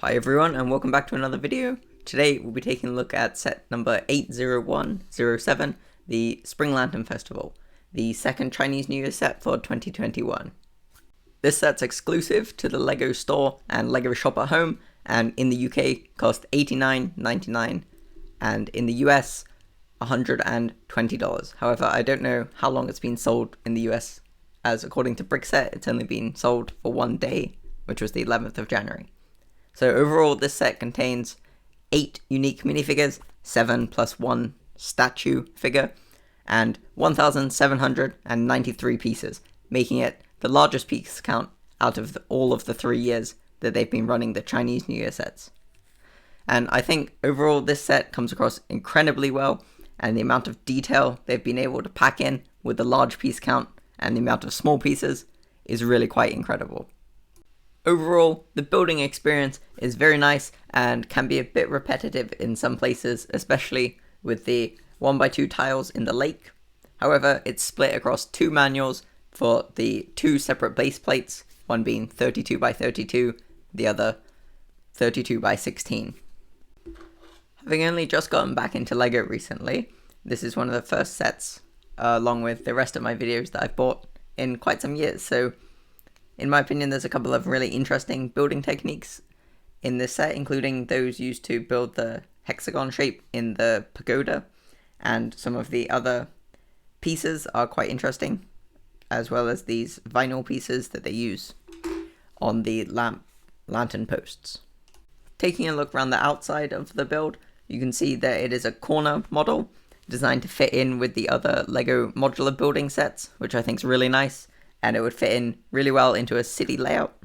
Hi everyone and welcome back to another video. Today we'll be taking a look at set number 80107, the Spring Lantern Festival, the second Chinese New Year set for 2021. This set's exclusive to the LEGO store and LEGO shop at home, and in the UK cost $89.99 and in the US $120. However, I don't know how long it's been sold in the US, as according to Brickset it's only been sold for one day, which was the 11th of January. So overall, this set contains 8 unique minifigures, 7 plus 1 statue figure, and 1,793 pieces, making it the largest piece count out of all of the 3 years that they've been running the Chinese New Year sets. And I think overall this set comes across incredibly well, and the amount of detail they've been able to pack in with the large piece count and the amount of small pieces is really quite incredible. Overall, the building experience is very nice and can be a bit repetitive in some places, especially with the 1x2 tiles in the lake. However, it's split across 2 manuals for the 2 separate base plates, one being 32x32, the other 32x16. Having only just gotten back into LEGO recently, this is one of the first sets, along with the rest of my videos, that I've bought in quite some years, so in my opinion, there's a couple of really interesting building techniques in this set, including those used to build the hexagon shape in the Pagoda, and some of the other pieces are quite interesting, as well as these vinyl pieces that they use on the lantern posts. Taking a look around the outside of the build, you can see that it is a corner model designed to fit in with the other LEGO modular building sets, which I think is really nice. And it would fit in really well into a city layout.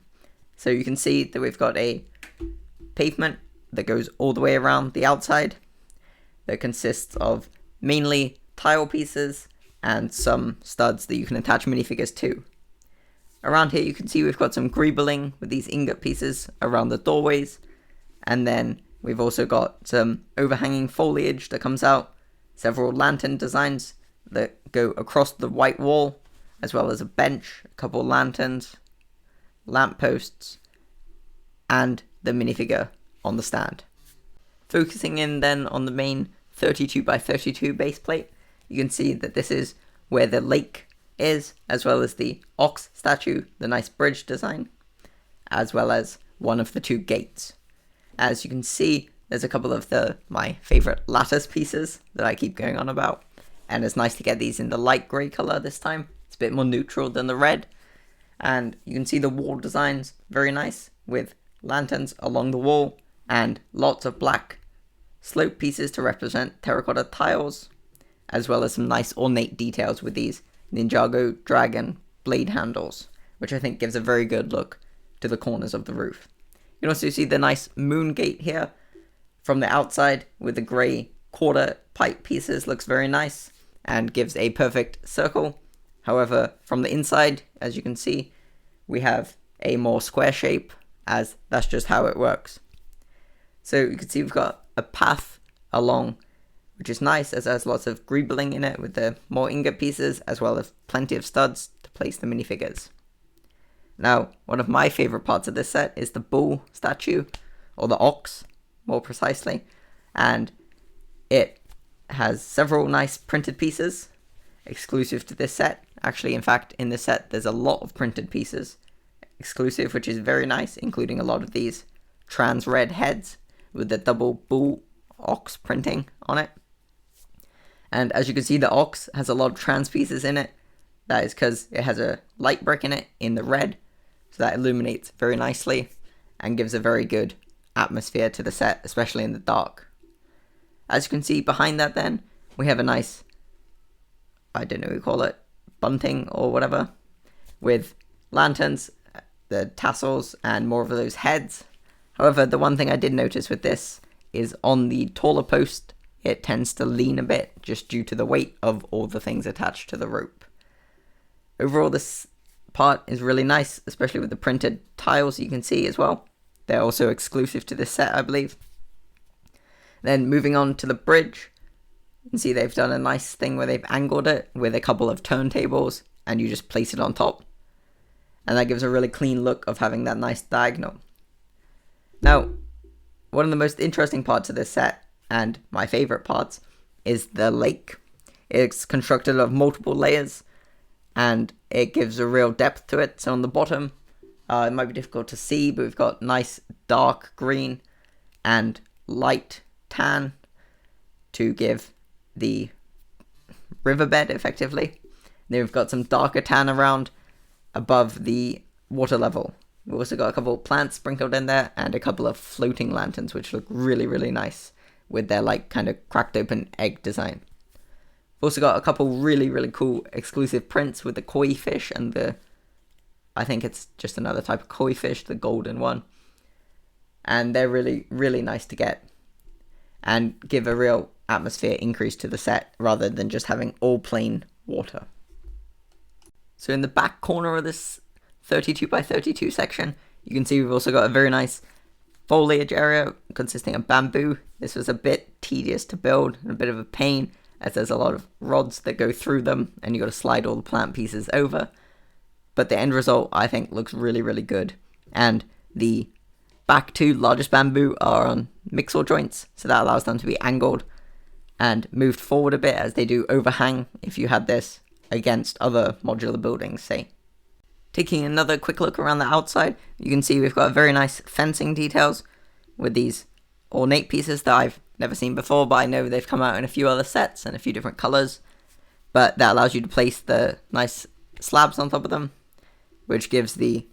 So you can see that we've got a pavement that goes all the way around the outside that consists of mainly tile pieces and some studs that you can attach minifigures to. Around here you can see we've got some greebling with these ingot pieces around the doorways, and then we've also got some overhanging foliage that comes out, several lantern designs that go across the white wall, as well as a bench, a couple lanterns, lampposts, and the minifigure on the stand. Focusing in then on the main 32x32 base plate, you can see that this is where the lake is, as well as the ox statue, the nice bridge design, as well as one of the 2 gates. As you can see, there's a couple of my favorite lattice pieces that I keep going on about, and it's nice to get these in the light grey color this time. It's a bit more neutral than the red, and you can see the wall designs very nice with lanterns along the wall and lots of black slope pieces to represent terracotta tiles, as well as some nice ornate details with these Ninjago dragon blade handles, which I think gives a very good look to the corners of the roof. You can also see the nice moon gate here from the outside with the grey quarter pipe pieces. Looks very nice and gives a perfect circle. However, from the inside, as you can see, we have a more square shape, as that's just how it works. So you can see we've got a path along, which is nice, as there's lots of greebling in it with the more ingot pieces, as well as plenty of studs to place the minifigures. Now, one of my favorite parts of this set is the bull statue, or the ox, more precisely, and it has several nice printed pieces exclusive to this set. Actually, in fact, in this set, there's a lot of printed pieces exclusive, which is very nice, including a lot of these trans red heads with the double bull ox printing on it. And as you can see, the ox has a lot of trans pieces in it. That is because it has a light brick in it in the red, so that illuminates very nicely and gives a very good atmosphere to the set, especially in the dark. As you can see behind that then, we have a nice, I don't know what you call it, bunting or whatever, with lanterns, the tassels, and more of those heads. However, the one thing I did notice with this is on the taller post, it tends to lean a bit just due to the weight of all the things attached to the rope. Overall, this part is really nice, especially with the printed tiles you can see as well. They're also exclusive to this set, I believe. Then moving on to the bridge, you can see they've done a nice thing where they've angled it with a couple of turntables, and you just place it on top. And that gives a really clean look of having that nice diagonal. Now, one of the most interesting parts of this set, and my favorite parts, is the lake. It's constructed of multiple layers, and it gives a real depth to it. So on the bottom, it might be difficult to see, but we've got nice dark green and light tan to give the riverbed effectively. Then we've got some darker tan around above the water level. We've also got a couple of plants sprinkled in there and a couple of floating lanterns, which look really, really nice with their like kind of cracked open egg design. We've also got a couple really, really cool exclusive prints with the koi fish and the, I think it's just another type of koi fish, the golden one. And they're really, really nice to get and give a real atmosphere increase to the set rather than just having all plain water. So in the back corner of this 32 by 32 section, you can see we've also got a very nice foliage area consisting of bamboo. This was a bit tedious to build and a bit of a pain, as there's a lot of rods that go through them and you got to slide all the plant pieces over. But the end result, I think, looks really, really good. And the back two largest bamboo are on mixel joints, so that allows them to be angled and moved forward a bit as they do overhang if you had this against other modular buildings, say. Taking another quick look around the outside, you can see we've got very nice fencing details with these ornate pieces that I've never seen before, but I know they've come out in a few other sets and a few different colors. But that allows you to place the nice slabs on top of them, which gives the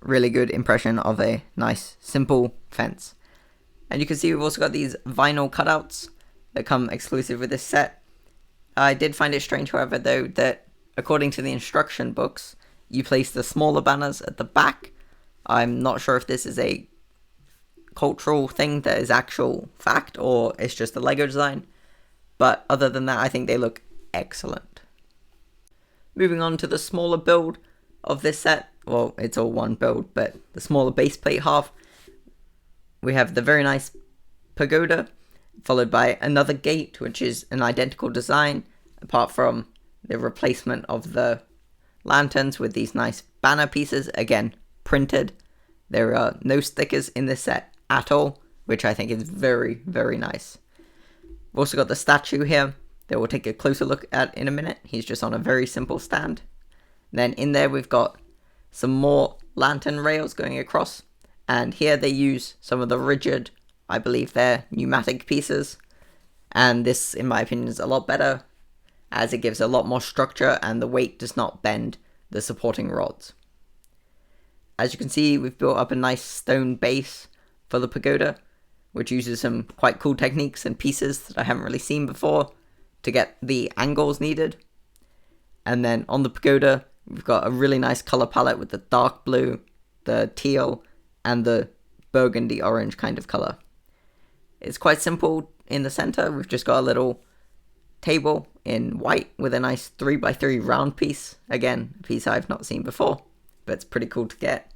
really good impression of a nice, simple fence. And you can see we've also got these vinyl cutouts that come exclusive with this set. I did find it strange, however, though, that according to the instruction books, you place the smaller banners at the back. I'm not sure if this is a cultural thing that is actual fact or it's just a Lego design. But other than that, I think they look excellent. Moving on to the smaller build of this set. Well, it's all one build, but the smaller base plate half. We have the very nice pagoda, followed by another gate, which is an identical design, apart from the replacement of the lanterns with these nice banner pieces, again, printed. There are no stickers in this set at all, which I think is very, very nice. We've also got the statue here that we'll take a closer look at in a minute. He's just on a very simple stand. Then in there we've got some more lantern rails going across, and here they use some of the rigid, I believe they're pneumatic pieces, and this in my opinion is a lot better as it gives a lot more structure and the weight does not bend the supporting rods. As you can see, we've built up a nice stone base for the pagoda, which uses some quite cool techniques and pieces that I haven't really seen before to get the angles needed. And then on the pagoda, we've got a really nice color palette with the dark blue, the teal, and the burgundy orange kind of color. It's quite simple in the center. We've just got a little table in white with a nice 3x3 round piece. Again, a piece I've not seen before, but it's pretty cool to get.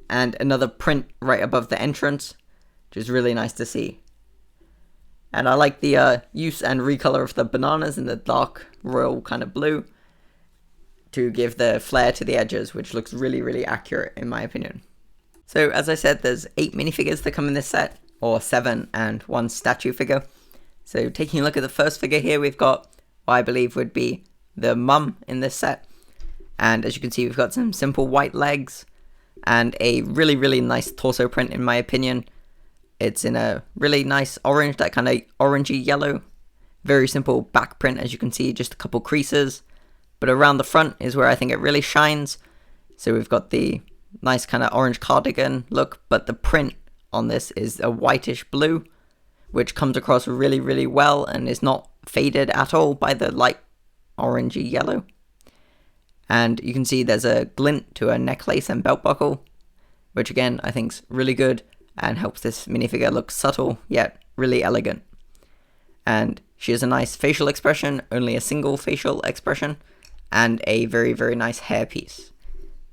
And another print right above the entrance, which is really nice to see. And I like the use and recolor of the bananas in the dark royal kind of blue to give the flare to the edges, which looks really, really accurate in my opinion. So as I said, there's 8 minifigures that come in this set, or 7 and 1 statue figure. So taking a look at the first figure here, we've got what I believe would be the mum in this set. And as you can see, we've got some simple white legs and a really, really nice torso print in my opinion. It's in a really nice orange, that kind of orangey yellow. Very simple back print, as you can see, just a couple creases. But around the front is where I think it really shines. So we've got the nice kind of orange cardigan look, but the print on this is a whitish blue, which comes across really, really well and is not faded at all by the light orangey yellow. And you can see there's a glint to a necklace and belt buckle, which again I think's really good and helps this minifigure look subtle yet really elegant. And she has a nice facial expression, only a single facial expression, and a very, very nice hairpiece.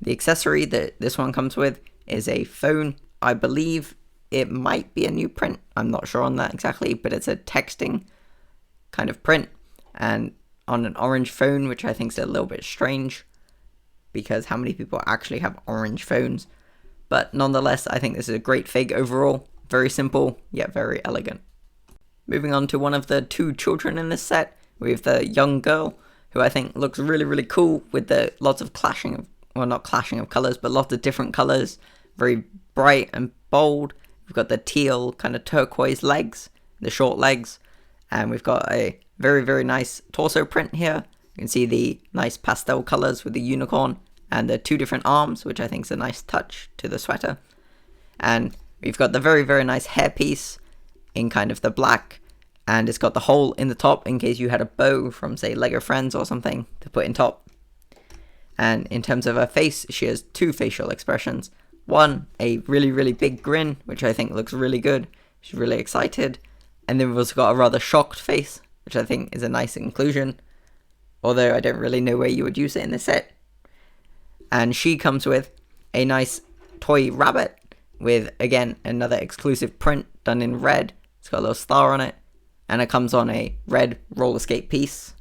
The accessory that this one comes with is a phone. I believe it might be a new print. I'm not sure on that exactly, but it's a texting kind of print and on an orange phone, which I think is a little bit strange because how many people actually have orange phones? But nonetheless, I think this is a great fig overall. Very simple, yet very elegant. Moving on to one of the two children in this set, we have the young girl, who I think looks really, really cool with the lots of clashing of, well, not clashing of colours, but lots of different colours. Very bright and bold. We've got the teal kind of turquoise legs, the short legs, and we've got a very, very nice torso print here. You can see the nice pastel colours with the unicorn and the two different arms, which I think is a nice touch to the sweater. And we've got the very, very nice hairpiece in kind of the black, and it's got the hole in the top in case you had a bow from, say, Lego Friends or something to put in top. And in terms of her face, she has two facial expressions. One, a really, really big grin, which I think looks really good. She's really excited. And then we've also got a rather shocked face, which I think is a nice inclusion, although I don't really know where you would use it in the set. And she comes with a nice toy rabbit with, again, another exclusive print done in red. It's got a little star on it, and it comes on a red roller skate piece,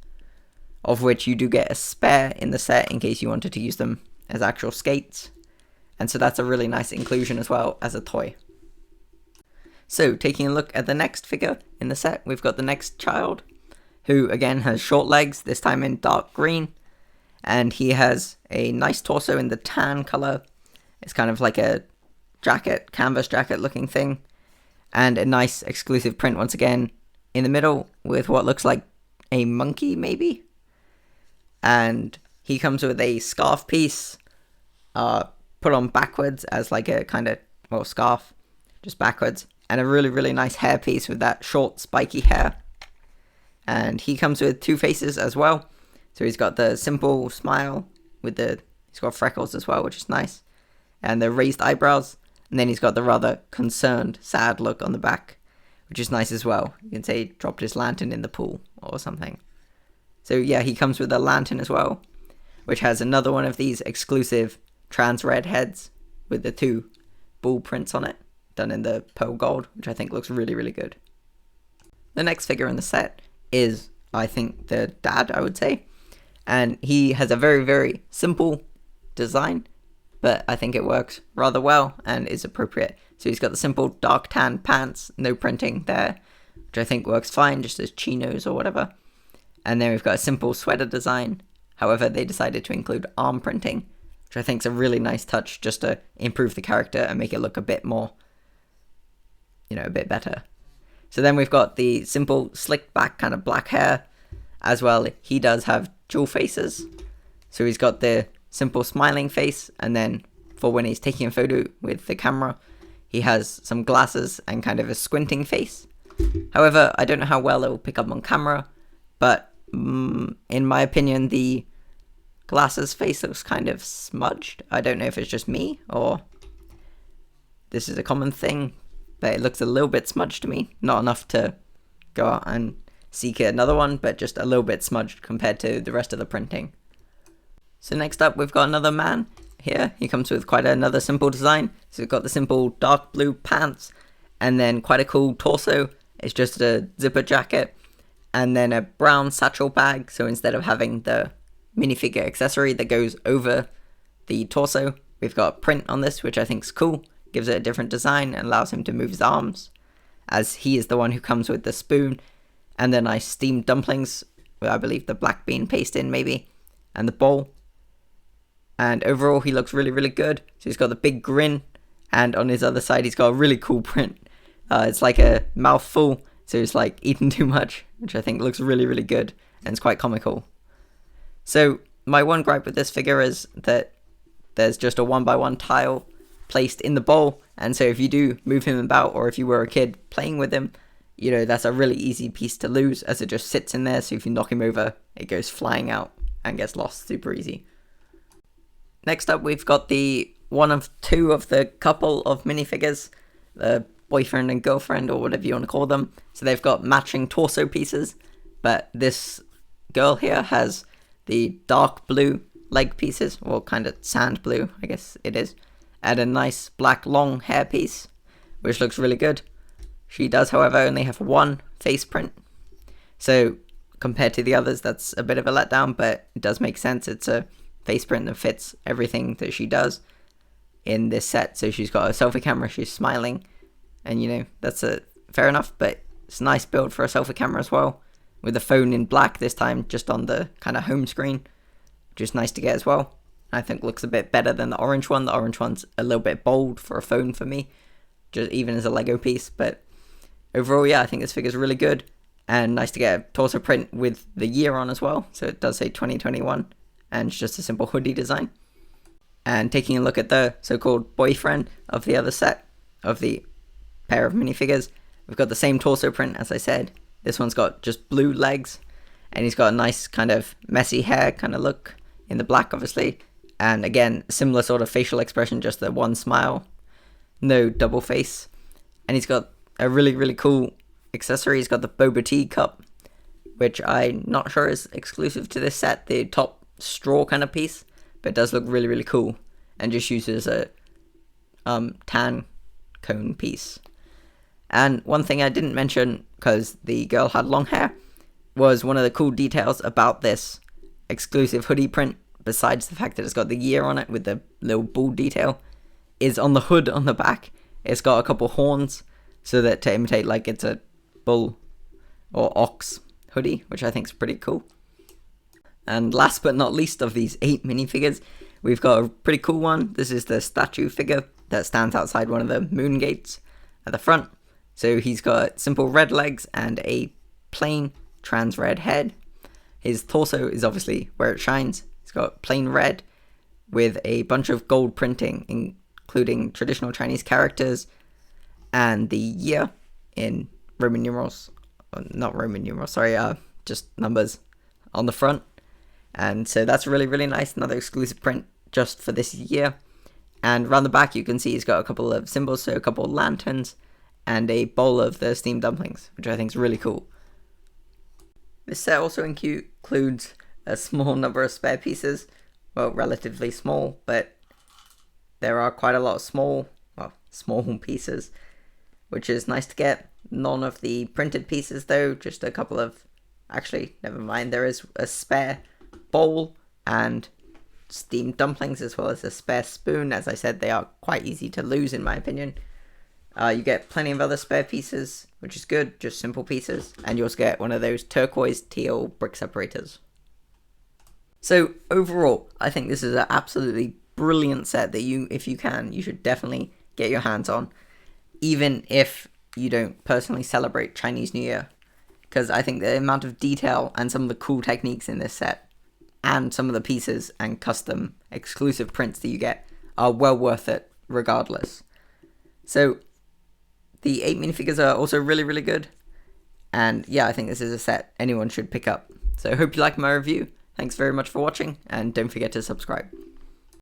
of which you do get a spare in the set in case you wanted to use them as actual skates. And so that's a really nice inclusion as well as a toy. So taking a look at the next figure in the set, we've got the next child, who again has short legs, this time in dark green, and he has a nice torso in the tan color. It's kind of like a jacket, canvas jacket looking thing, and a nice exclusive print once again in the middle with what looks like a monkey maybe. And he comes with a scarf piece put on backwards as like a kind of, well, scarf just backwards, and a really, really nice hair piece with that short spiky hair. And he comes with two faces as well. So he's got the simple smile with he's got freckles as well, which is nice, and the raised eyebrows. And then he's got the rather concerned, sad look on the back, which is nice as well. You can say he dropped his lantern in the pool or something. So yeah, he comes with a lantern as well, which has another one of these exclusive trans red heads with the two bull prints on it, done in the pearl gold, which I think looks really, really good. The next figure in the set is, I think, the dad, I would say. And he has a very, very simple design, but I think it works rather well and is appropriate. So he's got the simple dark tan pants, no printing there, which I think works fine, just as chinos or whatever. And then we've got a simple sweater design. However, they decided to include arm printing, which I think is a really nice touch just to improve the character and make it look a bit more, a bit better. So then we've got the simple slicked back kind of black hair as well. He does have dual faces. So he's got the simple smiling face, and then for when he's taking a photo with the camera, he has some glasses and kind of a squinting face. However, I don't know how well it will pick up on camera, but in my opinion, the glasses face looks kind of smudged. I don't know if it's just me or this is a common thing, but it looks a little bit smudged to me. Not enough to go out and seek another one, but just a little bit smudged compared to the rest of the printing. So next up, we've got another man here. He comes with quite another simple design. So we've got the simple dark blue pants, and then quite a cool torso. It's just a zipper jacket, and then a brown satchel bag. So instead of having the minifigure accessory that goes over the torso, we've got a print on this, which I think is cool. Gives it a different design and allows him to move his arms, as he is the one who comes with the spoon and the nice steamed dumplings with, I believe, the black bean paste in maybe, and the bowl. And overall, he looks really, really good. So he's got the big grin, and on his other side, he's got a really cool print. It's like a mouthful, so it's like eating too much, which I think looks really, really good, and it's quite comical. So my one gripe with this figure is that there's just a 1x1 tile placed in the bowl, and so if you do move him about, or if you were a kid playing with him, that's a really easy piece to lose, as it just sits in there. So if you knock him over, it goes flying out and gets lost super easy. Next up, we've got the one of two of the couple of minifigures, the boyfriend and girlfriend, or whatever you want to call them. So they've got matching torso pieces, but this girl here has the dark blue leg pieces, or kind of sand blue, I guess it is, and a nice black long hair piece, which looks really good. She does, however, only have one face print. So compared to the others, that's a bit of a letdown, but it does make sense. It's a face print that fits everything that she does in this set. So she's got a selfie camera, she's smiling, and that's fair enough, but it's a nice build for a selfie camera as well, with the phone in black this time, just on the kind of home screen, which is nice to get as well. I think looks a bit better than the orange one. The orange one's a little bit bold for a phone for me, just even as a Lego piece, but overall, yeah, I think this figure's really good, and nice to get a torso print with the year on as well, so it does say 2021, and it's just a simple hoodie design. And taking a look at the so-called boyfriend of the other set, of the pair of minifigures, we've got the same torso print as I said. This one's got just blue legs, and he's got a nice kind of messy hair kind of look in the black, obviously, and again, similar sort of facial expression, just the one smile, no double face, and he's got a really, really cool accessory. He's got the Boba Tea Cup, which I'm not sure is exclusive to this set, the top straw kind of piece, but it does look really, really cool, and just uses a tan cone piece. And one thing I didn't mention, because the girl had long hair, was one of the cool details about this exclusive hoodie print, besides the fact that it's got the year on it with the little bull detail, is on the hood on the back. It's got a couple horns, so that to imitate like it's a bull or ox hoodie, which I think is pretty cool. And last but not least of these 8 minifigures, we've got a pretty cool one. This is the statue figure that stands outside one of the moon gates at the front. So he's got simple red legs and a plain trans red head. His torso is obviously where it shines. He's got plain red with a bunch of gold printing, including traditional Chinese characters and the year in Roman numerals, not Roman numerals, sorry, just numbers on the front. And so that's really, really nice. Another exclusive print just for this year. And around the back, you can see he's got a couple of symbols, so a couple of lanterns and a bowl of the steamed dumplings, which I think is really cool. This set also includes a small number of spare pieces. Well, relatively small, but there are quite a lot of small pieces, which is nice to get. None of the printed pieces though, just a couple of, actually, never mind, there is a spare bowl and steamed dumplings, as well as a spare spoon. As I said, they are quite easy to lose in my opinion. You get plenty of other spare pieces, which is good, just simple pieces, and you also get one of those turquoise teal brick separators. So overall, I think this is an absolutely brilliant set that if you can, you should definitely get your hands on, even if you don't personally celebrate Chinese New Year, because I think the amount of detail and some of the cool techniques in this set, and some of the pieces and custom exclusive prints that you get, are well worth it regardless. So the 8 minifigures are also really, really good, and yeah, I think this is a set anyone should pick up. So I hope you liked my review. Thanks very much for watching, and don't forget to subscribe.